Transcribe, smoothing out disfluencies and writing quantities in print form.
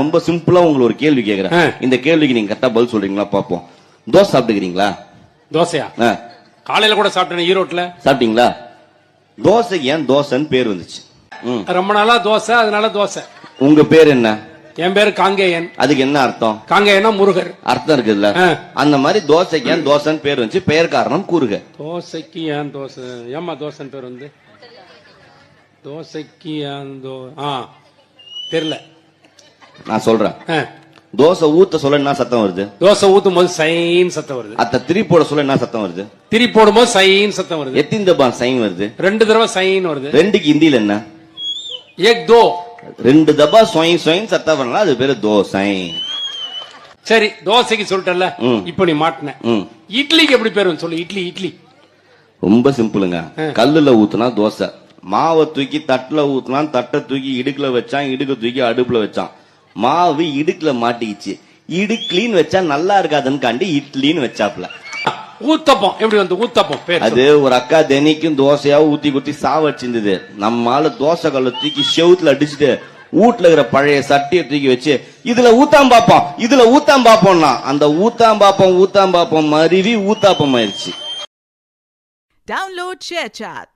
ரொம்ப சிம்பிளா உங்களுக்கு ஒரு கேள்வி கேக்குறேன். இந்த கேள்விக்கு நீங்க கரெக்டா பதில் சொல்றீங்களா பாப்போம். தோசை சாப்பிட்டுக்கிறீங்களா? தோசையா? காலையில கூட சாப்பிட்டேன் ஈரோட்ல. சாப்பிட்டீங்களா? தோசை ஏன் தோசைன்னு பேர் வந்துச்சு? ரொம்ப நாளா தோசை, அதனால தோசை. உங்க பேர் என்ன? என் பேரு காங்கேயன். அதுக்கு என்ன அர்த்தம்? காங்கேயனா முருகர் அர்த்தம் இருக்குல்ல. அந்த மாதிரி தோசைக்கு ஏன் தோசைன்னு பேர் வந்துச்சு? பெயர் காரணம் கூறுக. தோசைக்கு ஏன் தோசை? ஏமா தோசைன்னு பேர் வந்து? தோசைக்கு ஏன் தெரியல. நான் சொல்றேன். தோசை ஊத்த சொல்ல என்ன சத்தம் வருது? தோசை ஊத்தும் போது சைன் சத்தம் வருது. அத்த திரி போட சொல்ல என்ன சத்தம் வருது? திரி போடும் போது சைன் சத்தம் வருது. எத்தனை தபா சைன் வருது? 2 தடவை சைன் வருது. ரெண்டுக்கு ஹிந்தில என்ன? ஏக் தோ. 2 தபா சொயின் சொயின் சத்தம் வரலாம், அது பேரு தோசை. சரி, தோசைக்கு சொல்லிட்டல. இப்ப நீ மாட்டின. இட்லிக்கு எப்படி பேர் வந்து சொல்லு? இட்லி இட்லி ரொம்ப சிம்பிளுங்க. கல்லுல ஊத்துனா தோசை, மாவை தூக்கி தட்டுல ஊத்துனா தட்டை தூக்கி இடுக்குல வச்சான், இடுக்க தூக்கி அடுப்புல வச்சான். மாவு இடுக்குல மாட்டிக்கிச்சு, இடுக்லின்னு வச்சா நல்லா இருக்காதுன்னு காண்டி இட்லின்னு வச்சாப்ல. ஊத்தப்பம் எப்படி வந்து ஊத்தப்பம் பேர்? அது ஒரு அக்கா தினைக்கும் தோசையா ஊத்தி குத்தி சாவச்சிருந்தது. நம்மால தோசை கல்ல தூக்கி செவுத்துல அடிச்சுட்டு வீட்டுல இருக்கிற பழைய சட்டியை தூக்கி வச்சு இதுல ஊத்தாம் பாப்போம், இதுல ஊத்தாம் பாப்போம்னா அந்த ஊத்தாம் பாப்போம் மருவி ஊத்தாப்பம் ஆயிடுச்சு. Download ShareChat.